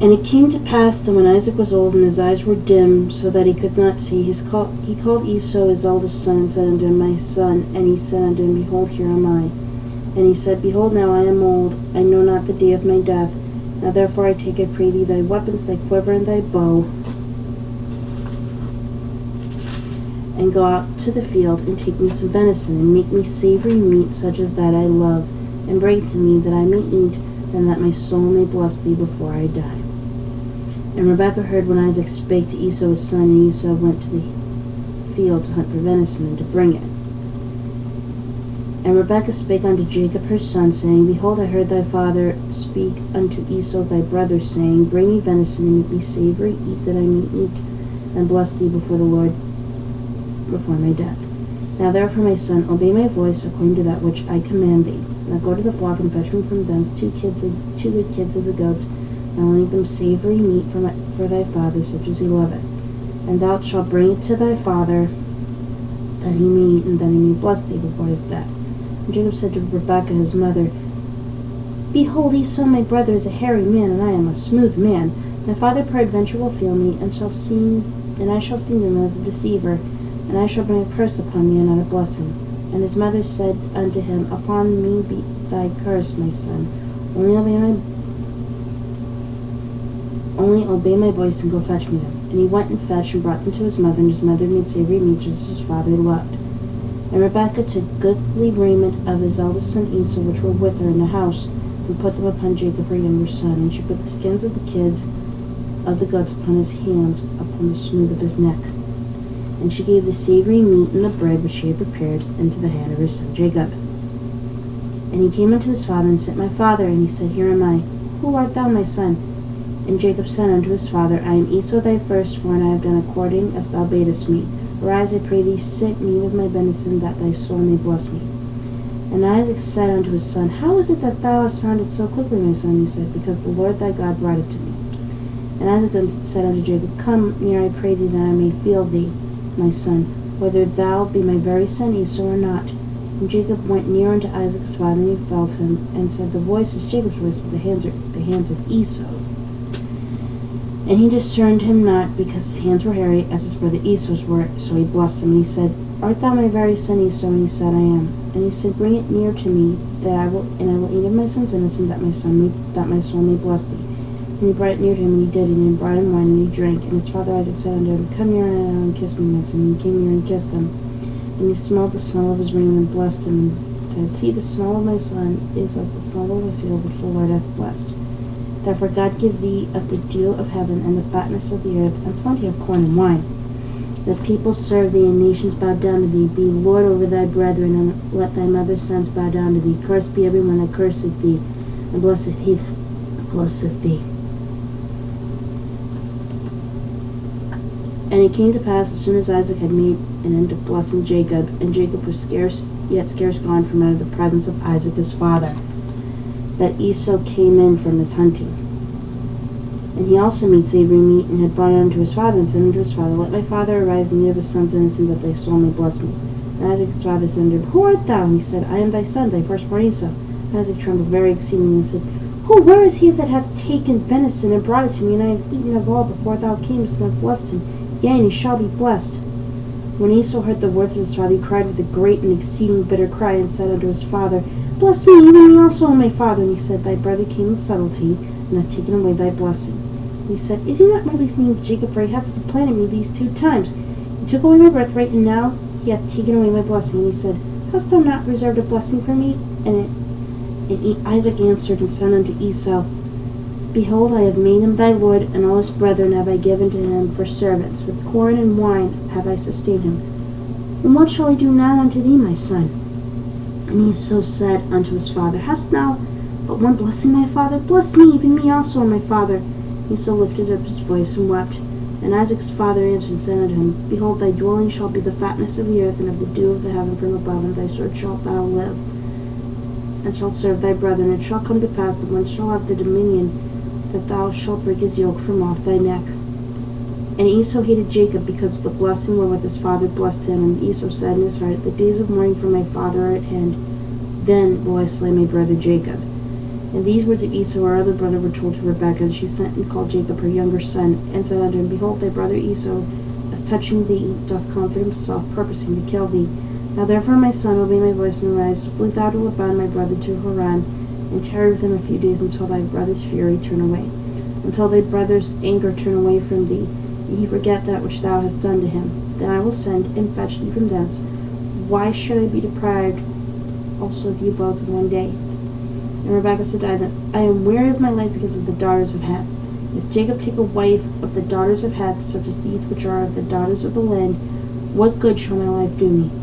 And it came to pass that when Isaac was old and his eyes were dim, so that he could not see, he called Esau his eldest son, and said unto him, My son. And he said unto him, Behold, here am I. And he said, Behold, now I am old, I know not the day of my death. Now therefore I take, I pray thee, thy weapons, thy quiver, and thy bow, and go out to the field, and take me some venison, and make me savory meat such as that I love, and bring to me, that I may eat, and that my soul may bless thee before I die. And Rebekah heard when Isaac spake to Esau his son, and Esau went to the field to hunt for venison, and to bring it. And Rebekah spake unto Jacob her son, saying, Behold, I heard thy father speak unto Esau thy brother, saying, Bring me venison, and make me savory, eat that I may eat, and bless thee before the Lord before my death. Now therefore, my son, obey my voice according to that which I command thee. Now go to the flock, and fetch me from thence two good kids of the goats, and I will make them savory meat for thy father, such as he loveth. And thou shalt bring it to thy father, that he may eat, and that he may bless thee before his death. And Jacob said to Rebekah his mother, Behold, Esau my brother is a hairy man, and I am a smooth man. My father peradventure will feel me, and I shall seem him as a deceiver, and I shall bring a curse upon me, and not a blessing. And his mother said unto him, Upon me be thy curse, my son. Only obey my voice, and go fetch me them. And he went and fetched, and brought them to his mother, and his mother made savory meat, just as his father loved. And Rebekah took goodly raiment of his eldest son Esau, which were with her in the house, and put them upon Jacob her younger son. And she put the skins of the kids of the goats upon his hands, upon the smooth of his neck. And she gave the savory meat and the bread which she had prepared into the hand of her son Jacob. And he came unto his father, and said, My father. And he said, Here am I. Who art thou, my son? And Jacob said unto his father, I am Esau thy firstborn, I have done according as thou badest me. Arise, I pray thee, sit me with my venison, that thy soul may bless me. And Isaac said unto his son, How is it that thou hast found it so quickly, my son? He said, Because the Lord thy God brought it to me. And Isaac then said unto Jacob, Come near, I pray thee, that I may feel thee, my son, whether thou be my very son Esau or not. And Jacob went near unto Isaac his father, and he felt him, and said, The voice is Jacob's voice, but the hands are the hands of Esau. And he discerned him not, because his hands were hairy, as his brother Esau's were. So he blessed him, and he said, Art thou my very son Esau? And he said, I am. And he said, Bring it near to me, and I will eat of my son's venison, that my soul may bless thee. And he brought it near to him, and he did, and he brought him wine, and he drank. And his father Isaac said unto him, Come near and kiss me, my son. And he came near and kissed him. And he smelled the smell of his raiment, and blessed him, and said, See, the smell of my son is as the smell of the field which the Lord hath blessed. Therefore God give thee of the dew of heaven, and the fatness of the earth, and plenty of corn and wine. Let people serve thee, and nations bow down to thee. Be Lord over thy brethren, and let thy mother's sons bow down to thee. Cursed be every one that curseth thee, and blessed he that blesseth thee. And it came to pass, as soon as Isaac had made an end of blessing Jacob, and Jacob was scarce gone from out of the presence of Isaac his father, that Esau came in from his hunting. And he also made savory meat, and had brought it unto his father, and said unto his father, Let my father arise, and eat of his son's venison, that thy soul may bless me. And Isaac his father said unto him, Who art thou? And he said, I am thy son, thy firstborn Esau. And Isaac trembled very exceedingly, and said, Where is he that hath taken venison, and brought it to me? And I have eaten of all before thou camest, and have blessed him. Yea, and he shall be blessed. When Esau heard the words of his father, he cried with a great and exceeding bitter cry, and said unto his father, Bless me, even me also, O my father. And he said, Thy brother came with subtlety, and hath taken away thy blessing. And he said, Is he not really named Jacob? For he hath supplanted me these 2 times. He took away my birthright, and now he hath taken away my blessing. And he said, Hast thou not reserved a blessing for me? And Isaac answered and said unto Esau, Behold, I have made him thy lord, and all his brethren have I given to him for servants. With corn and wine have I sustained him. And what shall I do now unto thee, my son? And Esau said unto his father, Hast thou but one blessing, my father? Bless me, even me also, my father. Esau lifted up his voice and wept. And Isaac's father answered and said unto him, Behold, thy dwelling shall be the fatness of the earth, and of the dew of the heaven from above, and thy sword shalt thou live, and shalt serve thy brethren. It shall come to pass that one shall have the dominion, that thou shalt break his yoke from off thy neck. And Esau hated Jacob because of the blessing wherewith his father blessed him. And Esau said in his heart, The days of mourning for my father are at hand. Then will I slay my brother Jacob. And these words of Esau her other brother were told to Rebekah, and she sent and called Jacob her younger son, and said unto him, Behold, thy brother Esau, as touching thee, doth comfort himself, purposing to kill thee. Now therefore, my son, obey my voice, and arise, flee thou to Laban my brother to Haran, and tarry with him a few days until thy brother's fury turn away, until thy brother's anger turn away from thee, and he forget that which thou hast done to him. Then I will send and fetch thee from thence. Why should I be deprived also of you both in one day? And Rebekah said to them, I am weary of my life because of the daughters of Heth. If Jacob take a wife of the daughters of Heth, such as these which are of the daughters of the land, what good shall my life do me?